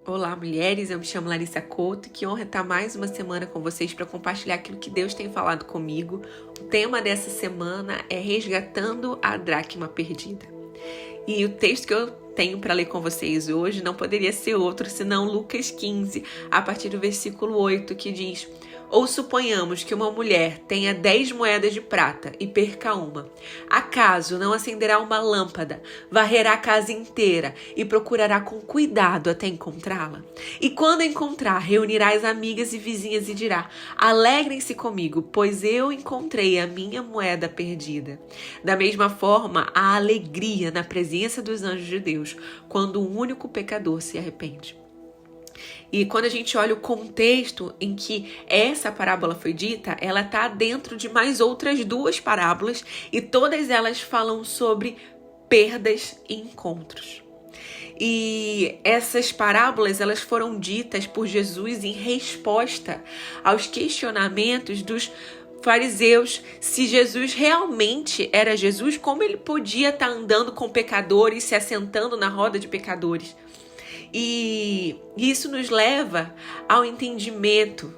Olá, mulheres, eu me chamo Larissa Couto e que honra estar mais uma semana com vocês para compartilhar aquilo que Deus tem falado comigo. O tema dessa semana é Resgatando a Dracma Perdida. E o texto que eu tenho para ler com vocês hoje não poderia ser outro senão Lucas 15, a partir do versículo 8, que diz: ou suponhamos que uma mulher tenha 10 moedas de prata e perca uma. Acaso não acenderá uma lâmpada, varrerá a casa inteira e procurará com cuidado até encontrá-la? E quando encontrar, reunirá as amigas e vizinhas e dirá: alegrem-se comigo, pois eu encontrei a minha moeda perdida. Da mesma forma, há alegria na presença dos anjos de Deus, quando um único pecador se arrepende. E quando a gente olha o contexto em que essa parábola foi dita, ela está dentro de mais outras duas parábolas e todas elas falam sobre perdas e encontros. E essas parábolas elas foram ditas por Jesus em resposta aos questionamentos dos fariseus, se Jesus realmente era Jesus, como ele podia estar andando com pecadores, se assentando na roda de pecadores. E isso nos leva ao entendimento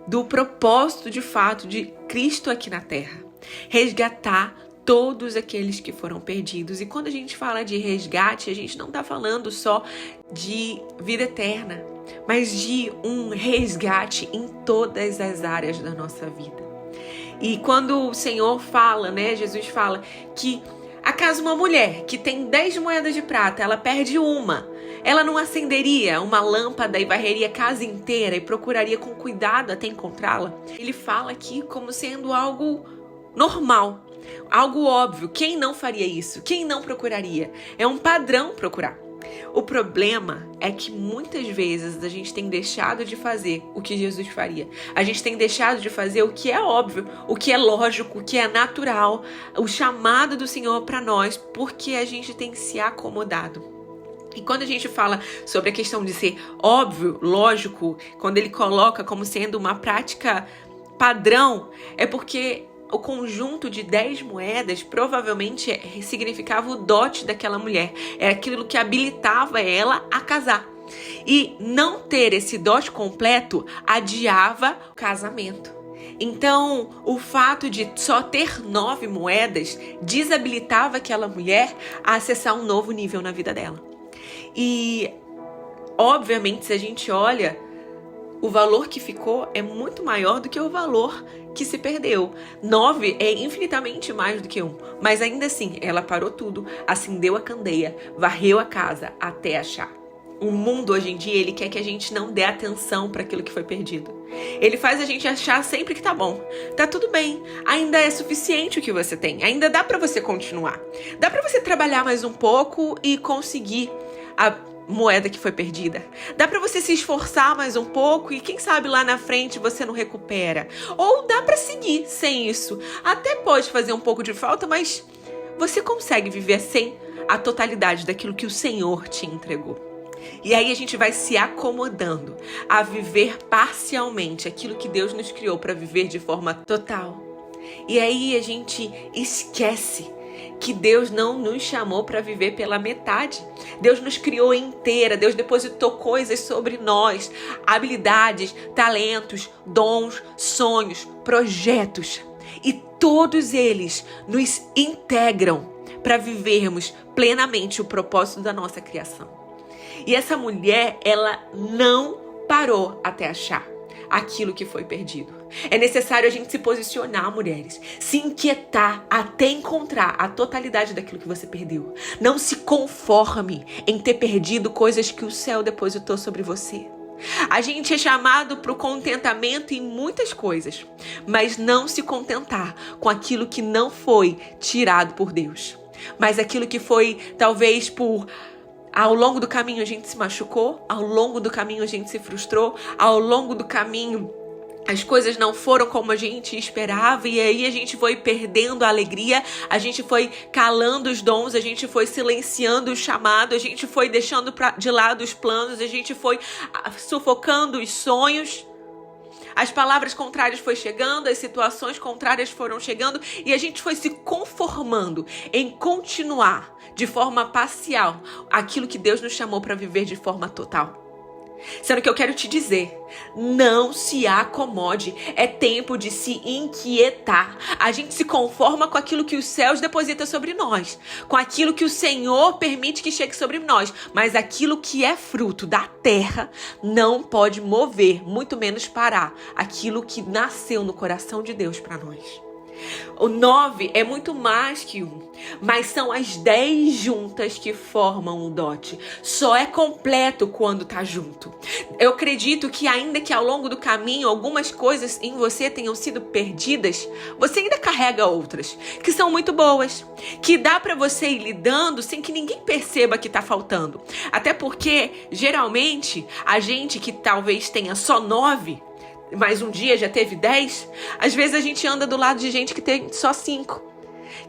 do propósito de fato de Cristo aqui na Terra. Resgatar todos aqueles que foram perdidos. E quando a gente fala de resgate, a gente não está falando só de vida eterna, mas de um resgate em todas as áreas da nossa vida. E quando o Senhor fala, Jesus fala que acaso uma mulher que tem 10 moedas de prata, ela perde uma, ela não acenderia uma lâmpada e varreria a casa inteira e procuraria com cuidado até encontrá-la? Ele fala aqui como sendo algo normal, algo óbvio. Quem não faria isso? Quem não procuraria? É um padrão procurar. O problema é que muitas vezes a gente tem deixado de fazer o que Jesus faria. A gente tem deixado de fazer o que é óbvio, o que é lógico, o que é natural, o chamado do Senhor para nós, porque a gente tem se acomodado. E quando a gente fala sobre a questão de ser óbvio, lógico, quando ele coloca como sendo uma prática padrão, é porque o conjunto de 10 moedas provavelmente significava o dote daquela mulher. Era aquilo que habilitava ela a casar. E não ter esse dote completo adiava o casamento. Então, o fato de só ter 9 moedas desabilitava aquela mulher a acessar um novo nível na vida dela. E, obviamente, se a gente olha, o valor que ficou é muito maior do que o valor que se perdeu. 9 é infinitamente mais do que 1. Mas ainda assim, ela parou tudo, acendeu a candeia, varreu a casa até achar. O mundo hoje em dia, ele quer que a gente não dê atenção para aquilo que foi perdido. Ele faz a gente achar sempre que tá bom. Tá tudo bem. Ainda é suficiente o que você tem. Ainda dá para você continuar. Dá para você trabalhar mais um pouco e conseguir a moeda que foi perdida. Dá pra você se esforçar mais um pouco e quem sabe lá na frente você não recupera. Ou dá pra seguir sem isso. Até pode fazer um pouco de falta, mas você consegue viver sem a totalidade daquilo que o Senhor te entregou. E aí a gente vai se acomodando a viver parcialmente aquilo que Deus nos criou para viver de forma total. E aí a gente esquece que Deus não nos chamou para viver pela metade. Deus nos criou inteira, Deus depositou coisas sobre nós, habilidades, talentos, dons, sonhos, projetos. E todos eles nos integram para vivermos plenamente o propósito da nossa criação. E essa mulher, ela não parou até achar aquilo que foi perdido. É necessário a gente se posicionar, mulheres, se inquietar até encontrar a totalidade daquilo que você perdeu. Não se conforme em ter perdido coisas que o céu depositou sobre você. A gente é chamado para o contentamento em muitas coisas, mas não se contentar com aquilo que não foi tirado por Deus, mas aquilo que foi talvez ao longo do caminho a gente se machucou, ao longo do caminho a gente se frustrou, ao longo do caminho as coisas não foram como a gente esperava e aí a gente foi perdendo a alegria, a gente foi calando os dons, a gente foi silenciando o chamado, a gente foi deixando de lado os planos, a gente foi sufocando os sonhos. As palavras contrárias foram chegando, as situações contrárias foram chegando e a gente foi se conformando em continuar de forma parcial aquilo que Deus nos chamou para viver de forma total. Sendo que eu quero te dizer, não se acomode, é tempo de se inquietar. A gente se conforma com aquilo que os céus depositam sobre nós, com aquilo que o Senhor permite que chegue sobre nós, mas aquilo que é fruto da terra não pode mover, muito menos parar aquilo que nasceu no coração de Deus para nós. O 9 é muito mais que 1, mas são as 10 juntas que formam o dote. Só é completo quando tá junto. Eu acredito que ainda que ao longo do caminho algumas coisas em você tenham sido perdidas, você ainda carrega outras, que são muito boas, que dá pra você ir lidando sem que ninguém perceba que tá faltando. Até porque, geralmente, a gente que talvez tenha só 9, mas um dia já teve 10, às vezes a gente anda do lado de gente que tem só 5,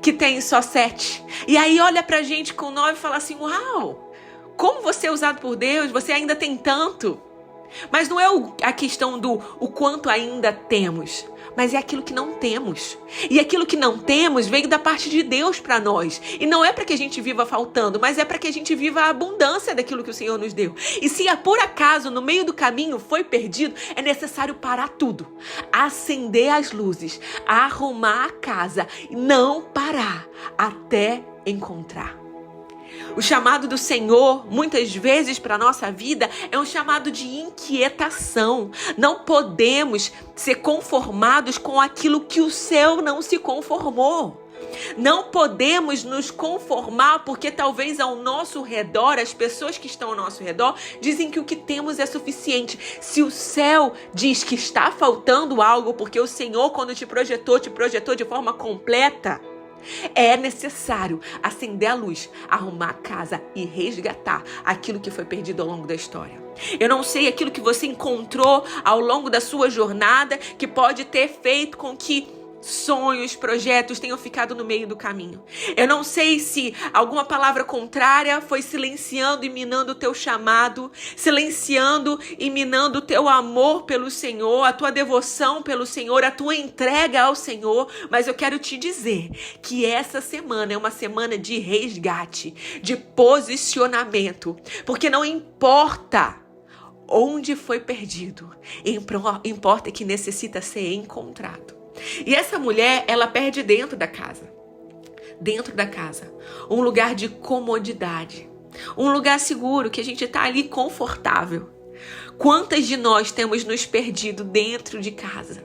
que tem só 7. E aí olha pra gente com 9 e fala assim, uau, como você é usado por Deus, você ainda tem tanto. Mas não é a questão do o quanto ainda temos, mas é aquilo que não temos. E aquilo que não temos veio da parte de Deus para nós. E não é para que a gente viva faltando, mas é para que a gente viva a abundância daquilo que o Senhor nos deu. E se por acaso no meio do caminho foi perdido, é necessário parar tudo, acender as luzes, arrumar a casa e não parar até encontrar. O chamado do Senhor, muitas vezes para a nossa vida, é um chamado de inquietação. Não podemos ser conformados com aquilo que o céu não se conformou. Não podemos nos conformar porque talvez ao nosso redor, as pessoas que estão ao nosso redor, dizem que o que temos é suficiente. Se o céu diz que está faltando algo, porque o Senhor, quando te projetou de forma completa, é necessário acender a luz, arrumar a casa e resgatar aquilo que foi perdido ao longo da história. Eu não sei aquilo que você encontrou ao longo da sua jornada que pode ter feito com que sonhos, projetos tenham ficado no meio do caminho. Eu não sei se alguma palavra contrária foi silenciando e minando o teu chamado, silenciando e minando o teu amor pelo Senhor, a tua devoção pelo Senhor, a tua entrega ao Senhor, mas eu quero te dizer que essa semana é uma semana de resgate, de posicionamento, porque não importa onde foi perdido, importa que necessita ser encontrado. E essa mulher, ela perde dentro da casa, um lugar de comodidade, um lugar seguro, que a gente tá ali confortável. Quantas de nós temos nos perdido dentro de casa,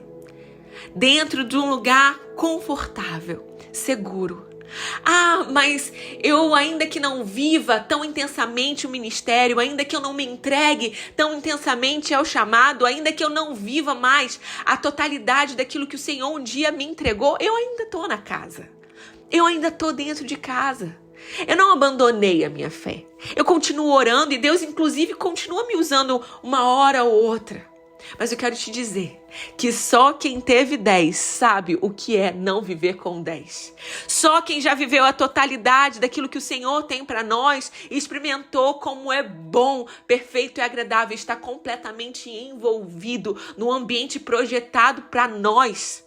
dentro de um lugar confortável, seguro? Ah, mas eu ainda que não viva tão intensamente o ministério, ainda que eu não me entregue tão intensamente ao chamado, ainda que eu não viva mais a totalidade daquilo que o Senhor um dia me entregou, eu ainda estou na casa. Eu ainda estou dentro de casa. Eu não abandonei a minha fé. Eu continuo orando e Deus, inclusive, continua me usando uma hora ou outra. Mas eu quero te dizer que só quem teve 10 sabe o que é não viver com 10. Só quem já viveu a totalidade daquilo que o Senhor tem para nós e experimentou como é bom, perfeito e agradável estar completamente envolvido no ambiente projetado para nós.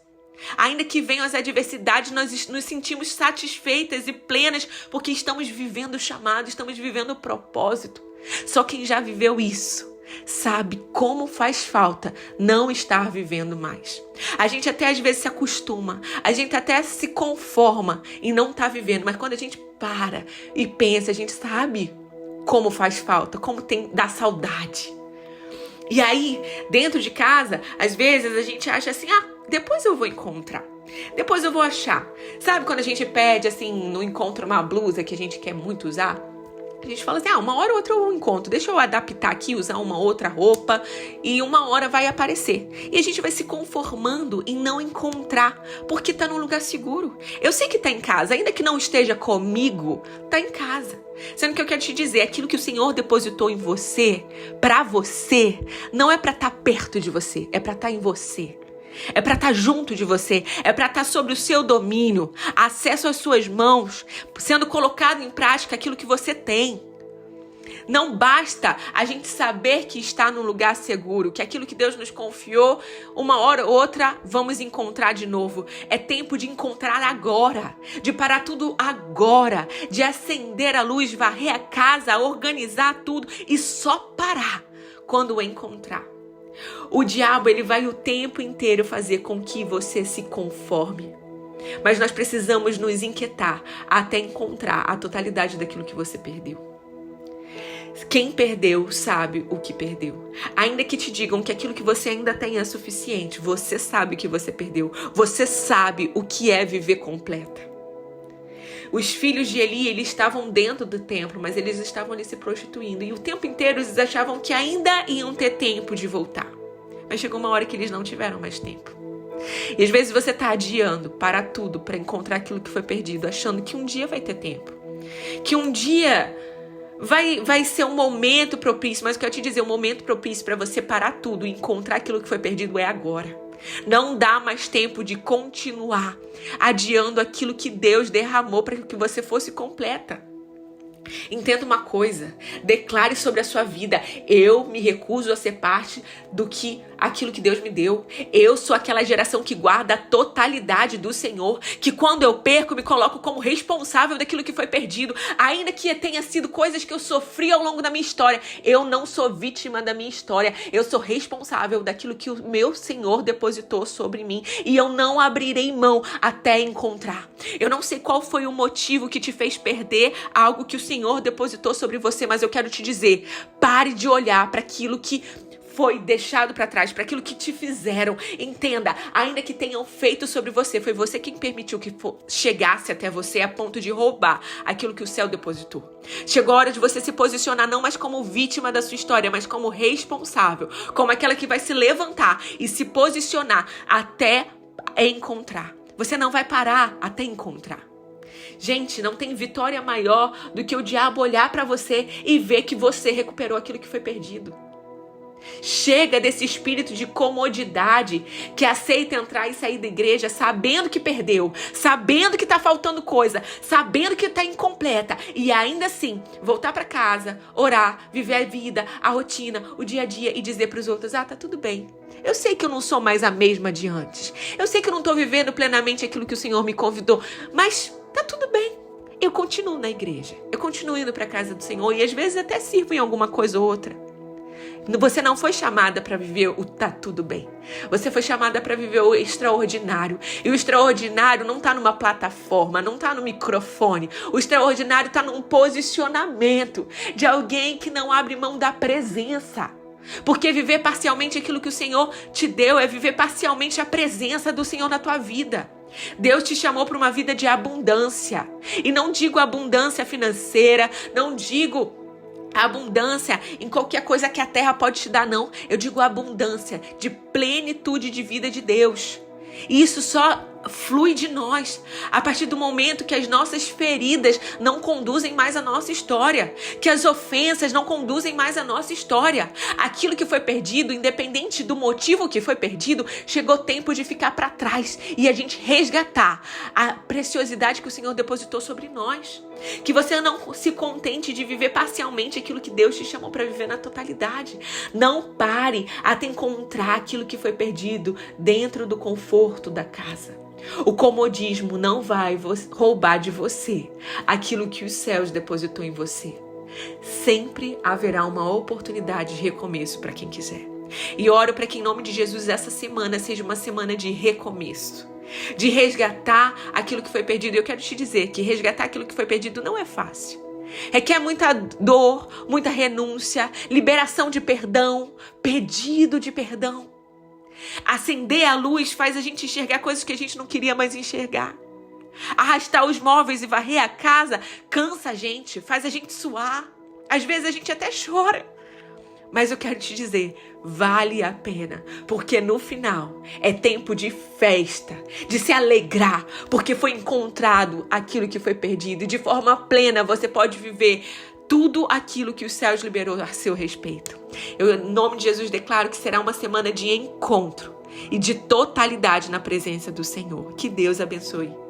Ainda que venham as adversidades, nós nos sentimos satisfeitas e plenas porque estamos vivendo o chamado, estamos vivendo o propósito. Só quem já viveu isso sabe como faz falta não estar vivendo mais. A gente até às vezes se acostuma, a gente até se conforma em não estar vivendo, mas quando a gente para e pensa, a gente sabe como faz falta, como dá saudade. E aí, dentro de casa, às vezes a gente acha assim, depois eu vou encontrar, depois eu vou achar. Sabe quando a gente pede assim, no encontro uma blusa que a gente quer muito usar? A gente fala assim, uma hora ou outra eu encontro, deixa eu adaptar aqui, usar uma outra roupa e uma hora vai aparecer. E a gente vai se conformando em não encontrar, porque tá num lugar seguro. Eu sei que tá em casa, ainda que não esteja comigo, tá em casa. Sendo que eu quero te dizer, aquilo que o Senhor depositou em você, pra você, não é pra estar perto de você, é pra estar em você. É para estar junto de você, é para estar sobre o seu domínio, acesso às suas mãos, sendo colocado em prática aquilo que você tem. Não basta a gente saber que está num lugar seguro, que aquilo que Deus nos confiou, uma hora ou outra, vamos encontrar de novo. É tempo de encontrar agora, de parar tudo agora, de acender a luz, varrer a casa, organizar tudo e só parar quando o encontrar. O diabo, ele vai o tempo inteiro fazer com que você se conforme. Mas nós precisamos nos inquietar até encontrar a totalidade daquilo que você perdeu. Quem perdeu sabe o que perdeu. Ainda que te digam que aquilo que você ainda tem é suficiente, você sabe que você perdeu. Você sabe o que é viver completa. Os filhos de Eli, eles estavam dentro do templo, mas eles estavam ali se prostituindo. E o tempo inteiro eles achavam que ainda iam ter tempo de voltar. Mas chegou uma hora que eles não tiveram mais tempo. E às vezes você está adiando para tudo, para encontrar aquilo que foi perdido, achando que um dia vai ter tempo. Que um dia vai ser um momento propício, mas eu quero te dizer, um momento propício para você parar tudo e encontrar aquilo que foi perdido é agora. Não dá mais tempo de continuar adiando aquilo que Deus derramou para que você fosse completa. Entenda uma coisa, declare sobre a sua vida: eu me recuso a ser parte aquilo que Deus me deu. Eu sou aquela geração que guarda a totalidade do Senhor, que quando eu perco, me coloco como responsável daquilo que foi perdido, ainda que tenha sido coisas que eu sofri ao longo da minha história. Eu não sou vítima da minha história, eu sou responsável daquilo que o meu Senhor depositou sobre mim, e eu não abrirei mão até encontrar. Eu não sei qual foi o motivo que te fez perder algo que o Senhor depositou sobre você, mas eu quero te dizer: pare de olhar para aquilo que foi deixado para trás, para aquilo que te fizeram. Entenda, ainda que tenham feito sobre você, foi você quem permitiu que chegasse até você a ponto de roubar aquilo que o céu depositou. Chegou a hora de você se posicionar não mais como vítima da sua história, mas como responsável, como aquela que vai se levantar e se posicionar até encontrar. Você não vai parar até encontrar. Gente, não tem vitória maior do que o diabo olhar para você e ver que você recuperou aquilo que foi perdido. Chega desse espírito de comodidade que aceita entrar e sair da igreja sabendo que perdeu, sabendo que tá faltando coisa, sabendo que tá incompleta, e ainda assim voltar para casa, orar, viver a vida, a rotina, o dia a dia e dizer para os outros: tá tudo bem. Eu sei que eu não sou mais a mesma de antes. Eu sei que eu não tô vivendo plenamente aquilo que o Senhor me convidou, mas tá tudo bem. Eu continuo na igreja, eu continuo indo para a casa do Senhor e às vezes até sirvo em alguma coisa ou outra. Você não foi chamada para viver o tá tudo bem. Você foi chamada para viver o extraordinário. E o extraordinário não está numa plataforma, não está no microfone. O extraordinário está num posicionamento de alguém que não abre mão da presença. Porque viver parcialmente aquilo que o Senhor te deu é viver parcialmente a presença do Senhor na tua vida. Deus te chamou para uma vida de abundância. E não digo abundância financeira, não digo abundância em qualquer coisa que a terra pode te dar, não. Eu digo abundância de plenitude de vida de Deus. E isso só flui de nós a partir do momento que as nossas feridas não conduzem mais a nossa história, que as ofensas não conduzem mais a nossa história. Aquilo que foi perdido, independente do motivo que foi perdido, chegou tempo de ficar para trás e a gente resgatar a preciosidade que o Senhor depositou sobre nós. Que você não se contente de viver parcialmente aquilo que Deus te chamou para viver na totalidade. Não pare até encontrar aquilo que foi perdido dentro do conforto da casa. O comodismo não vai roubar de você aquilo que os céus depositou em você. Sempre haverá uma oportunidade de recomeço para quem quiser. E oro para que em nome de Jesus essa semana seja uma semana de recomeço, de resgatar aquilo que foi perdido. E eu quero te dizer que resgatar aquilo que foi perdido não é fácil. Requer muita dor, muita renúncia, liberação de perdão, pedido de perdão. Acender a luz faz a gente enxergar coisas que a gente não queria mais enxergar. Arrastar os móveis e varrer a casa cansa a gente, faz a gente suar. Às vezes a gente até chora. Mas eu quero te dizer, vale a pena, porque no final é tempo de festa, de se alegrar, porque foi encontrado aquilo que foi perdido. E de forma plena você pode viver tudo aquilo que os céus liberou a seu respeito. Eu, em nome de Jesus, declaro que será uma semana de encontro e de totalidade na presença do Senhor. Que Deus abençoe.